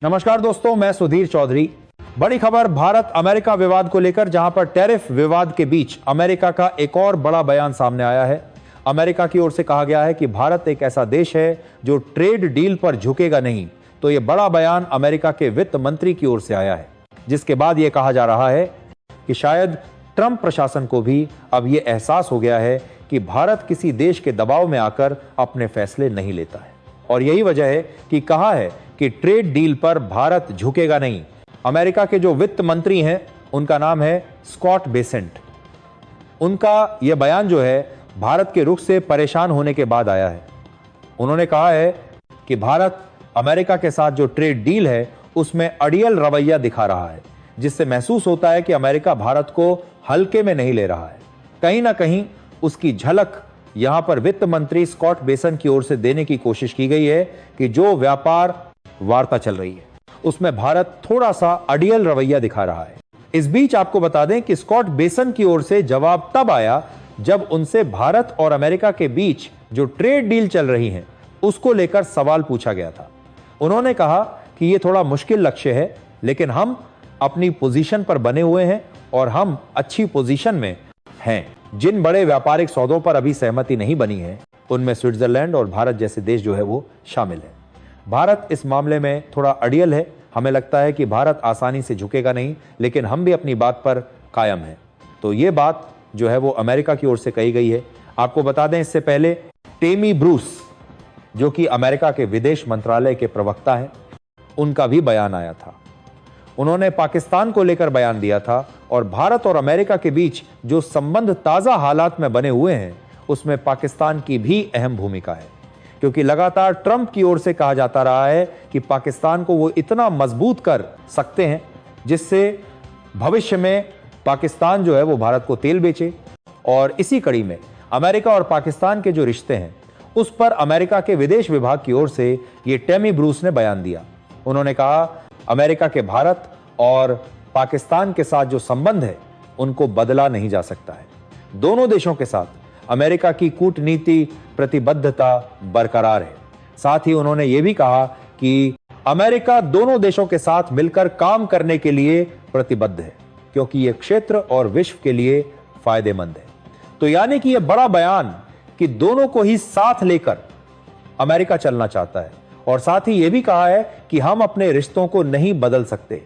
नमस्कार दोस्तों, मैं सुधीर चौधरी। बड़ी खबर भारत अमेरिका विवाद को लेकर, जहां पर टैरिफ विवाद के बीच अमेरिका का एक और बड़ा बयान सामने आया है। अमेरिका की ओर से कहा गया है कि भारत एक ऐसा देश है जो ट्रेड डील पर झुकेगा नहीं। तो यह बड़ा बयान अमेरिका के वित्त मंत्री की ओर से आया है, जिसके बाद यह कहा जा रहा है कि शायद ट्रंप प्रशासन को भी अब यह एहसास हो गया है कि भारत किसी देश के दबाव में आकर अपने फैसले नहीं लेता है। और यही वजह है कि कहा है कि ट्रेड डील पर भारत झुकेगा नहीं। अमेरिका के जो वित्त मंत्री हैं, उनका नाम है स्कॉट बेसेंट। उनका यह बयान जो है भारत के रुख से परेशान होने के बाद आया है। उन्होंने कहा है कि भारत अमेरिका के साथ जो ट्रेड डील है उसमें अड़ियल रवैया दिखा रहा है, जिससे महसूस होता है कि अमेरिका भारत को हल्के में नहीं ले रहा है। कहीं ना कहीं उसकी झलक यहां पर वित्त मंत्री स्कॉट बेसेंट की ओर से देने की कोशिश की गई है कि जो व्यापार वार्ता चल रही है उसमें भारत थोड़ा सा अड़ियल रवैया दिखा रहा है। इस बीच आपको बता दें कि स्कॉट बेसेंट की ओर से जवाब तब आया जब उनसे भारत और अमेरिका के बीच जो ट्रेड डील चल रही है उसको लेकर सवाल पूछा गया था। उन्होंने कहा कि यह थोड़ा मुश्किल लक्ष्य है, लेकिन हम अपनी पोजीशन पर बने हुए हैं और हम अच्छी पोजीशन में हैं। जिन बड़े व्यापारिक सौदों पर अभी सहमति नहीं बनी है उनमें स्विट्जरलैंड और भारत जैसे देश जो है वो शामिल है। भारत इस मामले में थोड़ा अड़ियल है। हमें लगता है कि भारत आसानी से झुकेगा नहीं, लेकिन हम भी अपनी बात पर कायम हैं। तो ये बात जो है वो अमेरिका की ओर से कही गई है। आपको बता दें, इससे पहले टेमी ब्रूस, जो कि अमेरिका के विदेश मंत्रालय के प्रवक्ता हैं, उनका भी बयान आया था। उन्होंने पाकिस्तान को लेकर बयान दिया था और भारत और अमेरिका के बीच जो संबंध ताजा हालात में बने हुए हैं उसमें पाकिस्तान की भी अहम भूमिका है, क्योंकि लगातार ट्रंप की ओर से कहा जाता रहा है कि पाकिस्तान को वो इतना मजबूत कर सकते हैं जिससे भविष्य में पाकिस्तान जो है वो भारत को तेल बेचे। और इसी कड़ी में अमेरिका और पाकिस्तान के जो रिश्ते हैं उस पर अमेरिका के विदेश विभाग की ओर से ये टेमी ब्रूस ने बयान दिया। उन्होंने कहा अमेरिका के भारत और पाकिस्तान के साथ जो संबंध है उनको बदला नहीं जा सकता है। दोनों देशों के साथ अमेरिका की कूटनीति प्रतिबद्धता बरकरार है। साथ ही उन्होंने ये भी कहा कि अमेरिका दोनों देशों के साथ मिलकर काम करने के लिए प्रतिबद्ध है, क्योंकि यह क्षेत्र और विश्व के लिए फायदेमंद है। तो यानी कि यह बड़ा बयान कि दोनों को ही साथ लेकर अमेरिका चलना चाहता है, और साथ ही यह भी कहा है कि हम अपने रिश्तों को नहीं बदल सकते।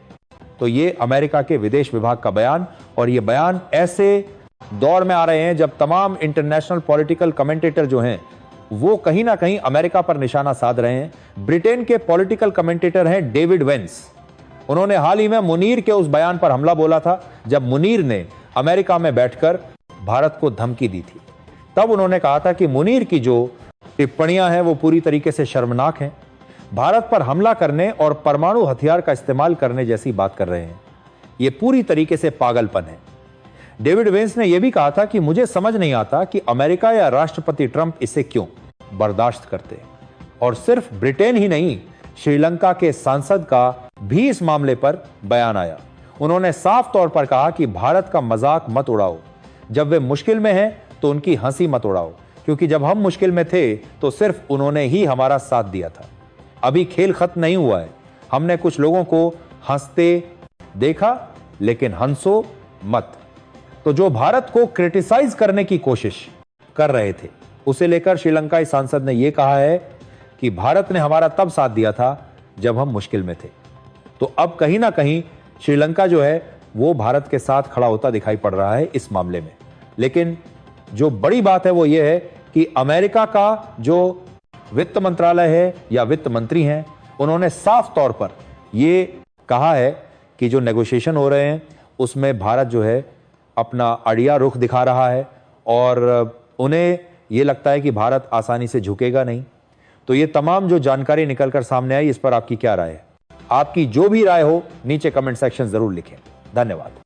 तो यह अमेरिका के विदेश विभाग का बयान, और यह बयान ऐसे दौर में आ रहे हैं जब तमाम इंटरनेशनल पॉलिटिकल कमेंटेटर जो हैं वो कहीं ना कहीं अमेरिका पर निशाना साध रहे हैं। ब्रिटेन के पॉलिटिकल कमेंटेटर हैं डेविड वेंस। उन्होंने हाल ही में मुनीर के उस बयान पर हमला बोला था जब मुनीर ने अमेरिका में बैठकर भारत को धमकी दी थी। तब उन्होंने कहा था कि मुनीर की जो टिप्पणियां हैं वो पूरी तरीके से शर्मनाक हैं, भारत पर हमला करने और परमाणु हथियार का इस्तेमाल करने जैसी बात कर रहे हैं। ये पूरी तरीके से पागलपन है। डेविड वेंस ने यह भी कहा था कि मुझे समझ नहीं आता कि अमेरिका या राष्ट्रपति ट्रंप इसे क्यों बर्दाश्त करते। और सिर्फ ब्रिटेन ही नहीं, श्रीलंका के सांसद का भी इस मामले पर बयान आया। उन्होंने साफ तौर पर कहा कि भारत का मजाक मत उड़ाओ, जब वे मुश्किल में हैं तो उनकी हंसी मत उड़ाओ, क्योंकि जब हम मुश्किल में थे तो सिर्फ उन्होंने ही हमारा साथ दिया था। अभी खेल खत्म नहीं हुआ है। हमने कुछ लोगों को हंसते देखा, लेकिन हंसो मत। तो जो भारत को क्रिटिसाइज करने की कोशिश कर रहे थे उसे लेकर श्रीलंकाई सांसद ने यह कहा है कि भारत ने हमारा तब साथ दिया था जब हम मुश्किल में थे। तो अब कहीं ना कहीं श्रीलंका जो है वो भारत के साथ खड़ा होता दिखाई पड़ रहा है इस मामले में। लेकिन जो बड़ी बात है वो ये है कि अमेरिका का जो वित्त मंत्रालय है या वित्त मंत्री हैं, उन्होंने साफ तौर पर यह कहा है कि जो नेगोशिएशन हो रहे हैं उसमें भारत जो है अपना अड़िया रुख दिखा रहा है और उन्हें यह लगता है कि भारत आसानी से झुकेगा नहीं। तो ये तमाम जो जानकारी निकलकर सामने आई, इस पर आपकी क्या राय है? आपकी जो भी राय हो नीचे कमेंट सेक्शन जरूर लिखें। धन्यवाद।